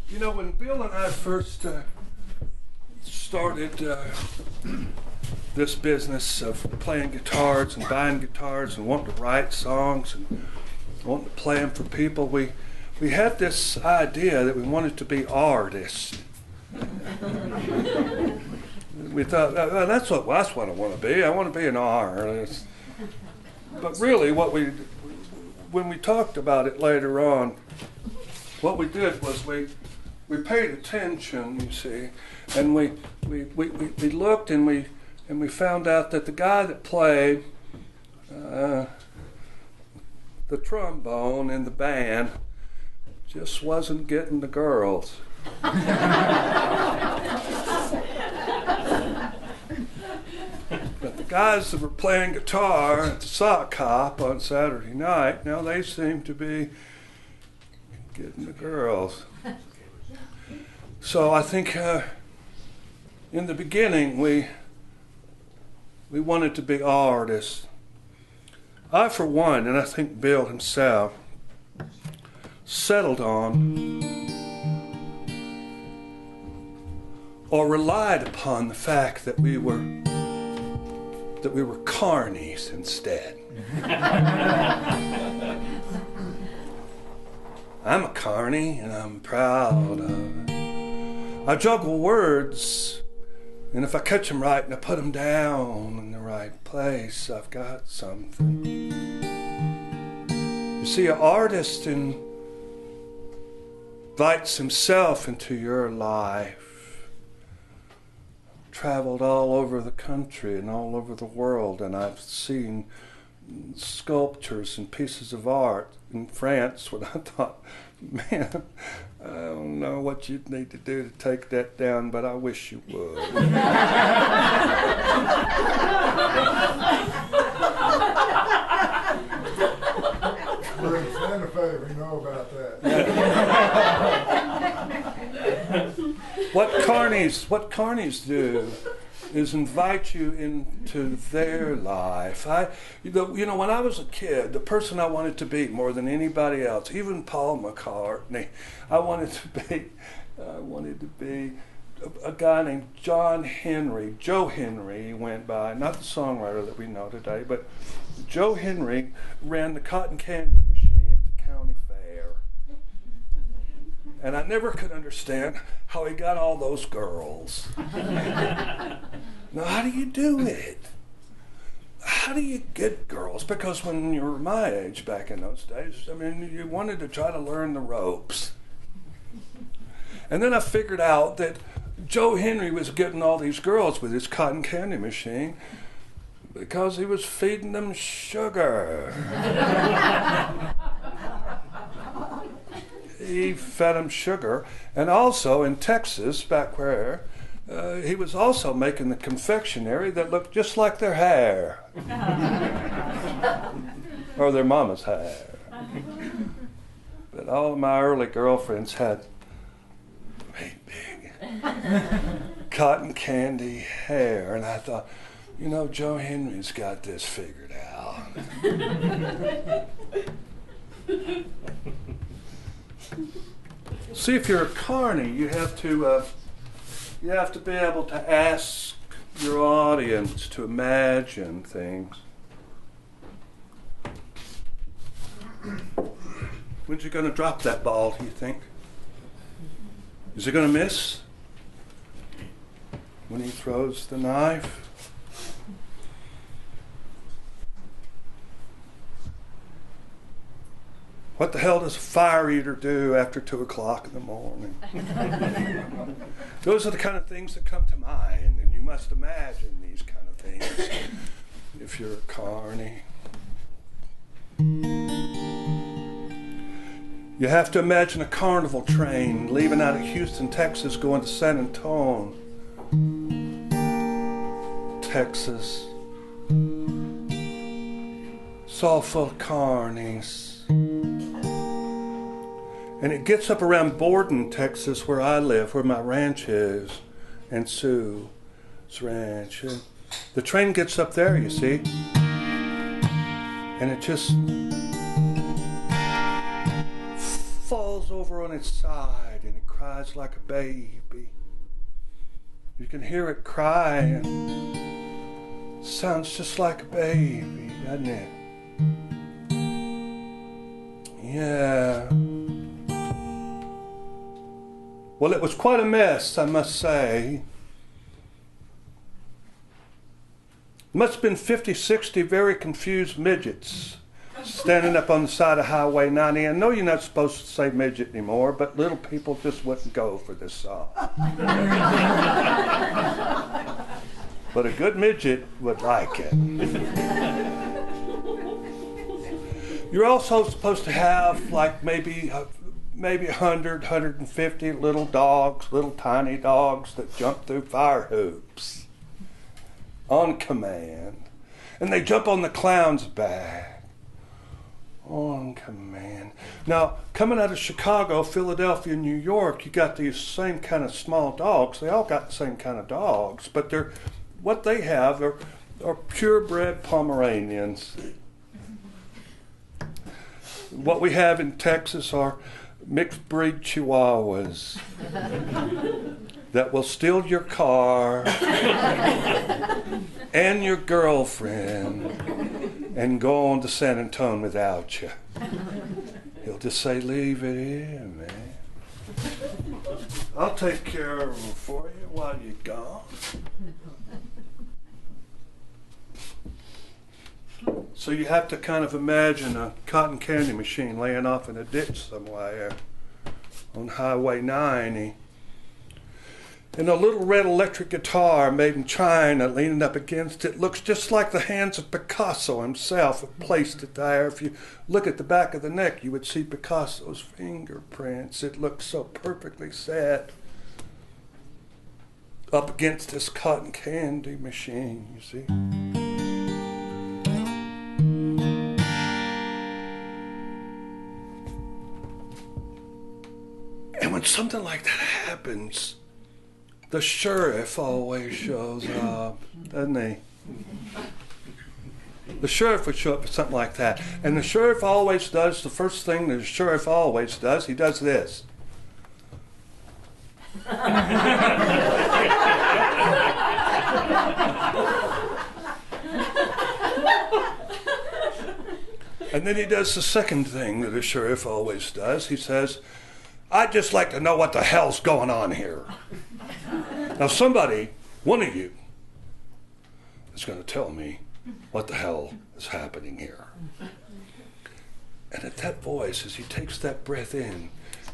You know, when Bill and I first started this business of playing guitars and buying guitars and wanting to write songs and wanting to play them for people, we had this idea that we wanted to be artists. We thought, that's what I want to be. I want to be an artist. But really, when we talked about it later on, what we did was we paid attention, you see, and we looked and we found out that the guy that played the trombone in the band just wasn't getting the girls. But the guys that were playing guitar at the sock hop on Saturday night, now they seem to be getting the girls. So I think in the beginning we wanted to be artists. I, for one, and I think Bill himself, settled on or relied upon the fact that we were carnies instead. I'm a carny and I'm proud of it. I juggle words, and if I catch them right and I put them down in the right place, I've got something. You see, an artist invites himself into your life. Traveled all over the country and all over the world, and I've seen sculptures and pieces of art in France when I thought, man, I don't know what you'd need to do to take that down, but I wish you would. We're in Santa Fe, we know about that. What carnies do is invite you into their life. You know, when I was a kid, the person I wanted to be more than anybody else, even Paul McCartney, I wanted to be a guy named John Henry. Joe Henry, he went by, not the songwriter that we know today, but Joe Henry ran the cotton candy machine at the county fair. And I never could understand how he got all those girls. Now, how do you do it? How do you get girls? Because when you were my age back in those days, I mean, you wanted to try to learn the ropes. And then I figured out that Joe Henry was getting all these girls with his cotton candy machine because he was feeding them sugar. He fed them sugar. And also in Texas, back where, he was also making the confectionery that looked just like their hair. Or their mama's hair. But all of my early girlfriends had great big cotton candy hair. And I thought, you know, Joe Henry's got this figured out. See, if you're a carny, you have to be able to ask your audience to imagine things. When's he going to drop that ball, do you think? Is he going to miss? When he throws the knife? What the hell does a fire eater do after 2 o'clock in the morning? Those are the kind of things that come to mind, and you must imagine these kind of things if you're a carny. You have to imagine a carnival train leaving out of Houston, Texas, going to San Antonio, Texas. It's all full of carnies. And it gets up around Borden, Texas, where I live, where my ranch is, and Sue's ranch. And the train gets up there, you see, and it just falls rolls over on its side and it cries like a baby. You can hear it crying. Sounds just like a baby, doesn't it? Yeah. Well, it was quite a mess, I must say. Must have been 50, 60 very confused midgets standing up on the side of Highway 90. I know you're not supposed to say midget anymore, but little people just wouldn't go for this song. But a good midget would like it. You're also supposed to have like maybe 100, 150 little dogs, little tiny dogs that jump through fire hoops on command. And they jump on the clown's back on command. Now, coming out of Chicago, Philadelphia, New York, you got these same kind of small dogs. They all got the same kind of dogs, but what they have are purebred Pomeranians. What we have in Texas are mixed breed Chihuahuas that will steal your car and your girlfriend and go on to San Antonio without you. He'll just say, leave it here, man. I'll take care of them for you while you're gone. So you have to kind of imagine a cotton candy machine laying off in a ditch somewhere on Highway 90. And a little red electric guitar made in China leaning up against it looks just like the hands of Picasso himself have placed it there. If you look at the back of the neck, you would see Picasso's fingerprints. It looks so perfectly set up against this cotton candy machine, you see. And when something like that happens, the sheriff always shows up, doesn't he? The sheriff would show up for something like that. And the sheriff always does, the first thing the sheriff always does, he does this. And then he does the second thing that a sheriff always does. He says, I'd just like to know what the hell's going on here. Now somebody, one of you, is going to tell me what the hell is happening here. And at that voice, as he takes that breath in,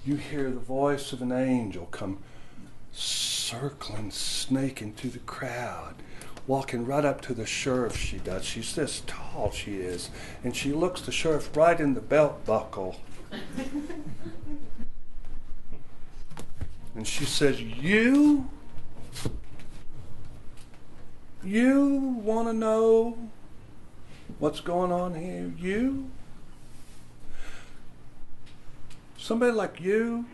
you hear the voice of an angel come circling, snaking through the crowd, walking right up to the sheriff she does. She's this tall, she is. And she looks the sheriff right in the belt buckle. And she says, You want to know what's going on here? You? Somebody like you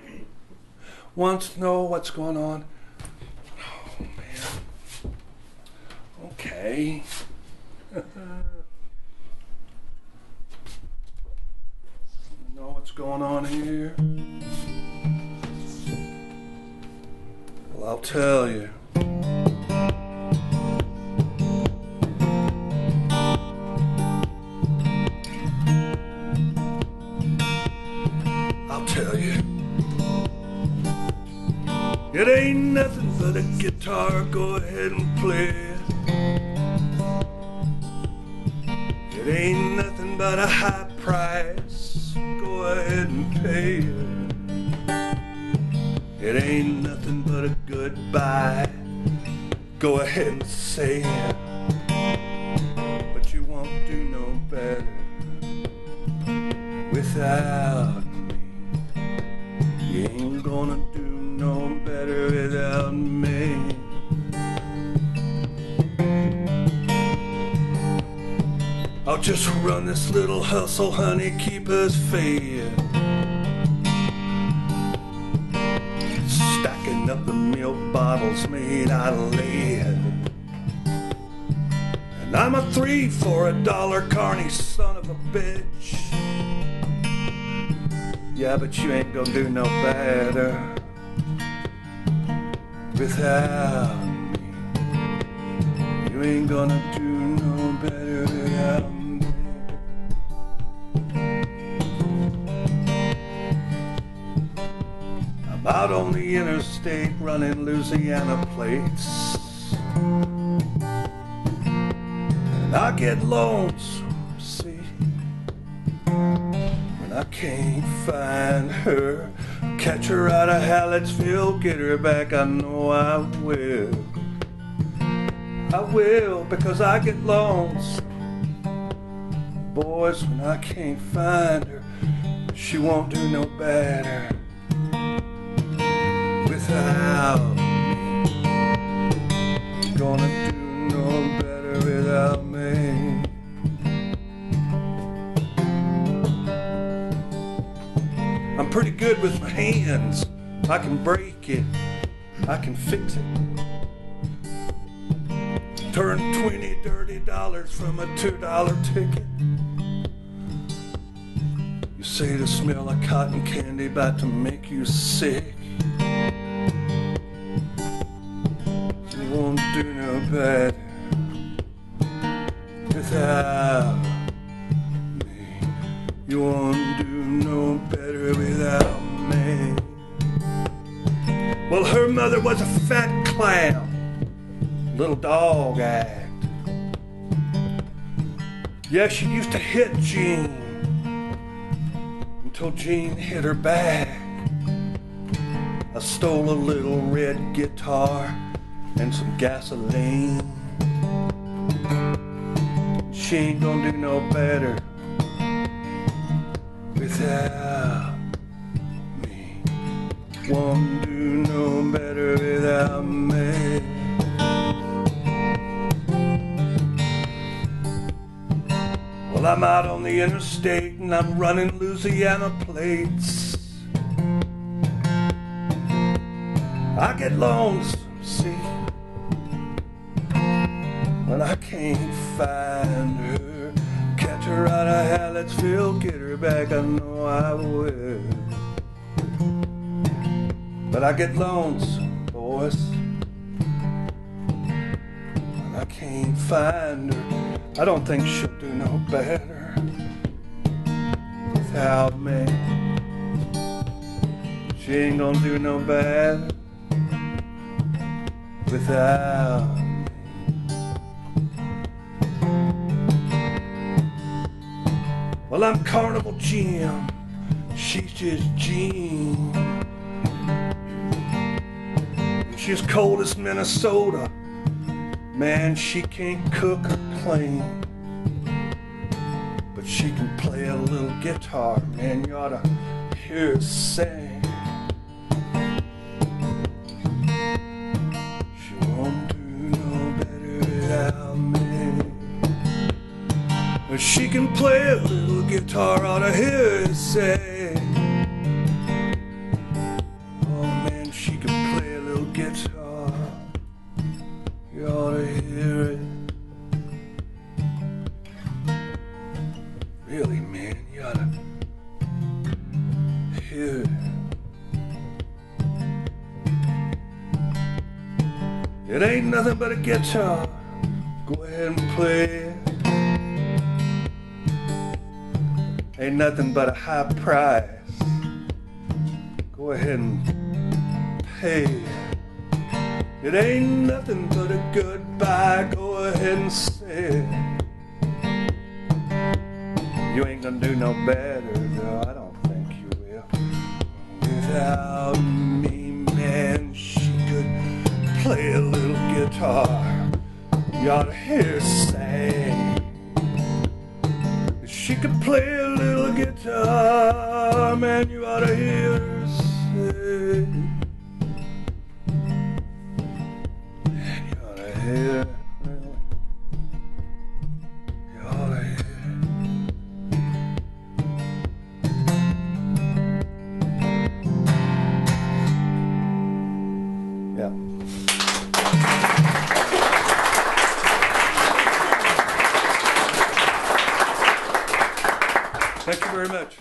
wants to know what's going on? Oh, man. Okay. Know what's going on here? Well, I'll tell you. I'll tell you. It ain't nothing but a guitar, go ahead and play it. It ain't nothing but a high price, go ahead and pay it. It ain't nothing but a goodbye, go ahead and say it. But you won't do no better without me. You ain't gonna do no better without me. I'll just run this little hustle, honey, keep us fed. Stacking up the milk bottles made out of lead. And I'm a 3 for $1 carny son of a bitch. Yeah, but you ain't gonna do no better without me. You ain't gonna do no better without me. I'm out on the interstate running Louisiana plates, and I get lonesome, see, when I can't find her. Catch her out of Hallettsville, get her back, I know I will. I will, because I get lonesome, boys, when I can't find her. She won't do no better without me. Gonna do no better without me. I'm pretty good with my hands. I can break it, I can fix it. Turn 20 dirty dollars from a $2 ticket. You say the smell of cotton candy about to make you sick. You won't do no better without me. You won't do no better without me. Well, her mother was a fat clown, little dog act. Yeah, she used to hit Jean until Jean hit her back. I stole a little red guitar and some gasoline. She ain't gonna do no better without me. Won't do no better without me. Well, I'm out on the interstate and I'm running Louisiana plates. I get lonesome, see, when I can't find her. Catch her out of Hallettsville, get her back, I know I will. But I get lonesome, boys, when I can't find her. I don't think she'll do no better without me. She ain't gonna do no better without me. Well, I'm Carnival Jim, she's just Jean. She's cold as Minnesota, man, she can't cook or clean, but she can play a little guitar, man, you ought to hear her sing. She won't do no better without me. But she can play a little guitar, ought to hear her sing. Oh man, she can play a little guitar, you ought to hear it. Really, man, you ought to hear it. It ain't nothing but a guitar, go ahead and play it. Ain't nothing but a high price, go ahead and pay it. It ain't nothing but a goodbye, go ahead and say it. You ain't gonna do no better, no, I don't think you will. Without me, man, she could play a little guitar, you ought to hear her sing. She could play a little guitar, man, you ought to hear her sing. Man, you ought to hear it, really. You ought to hear it. Yeah. Thank you very much.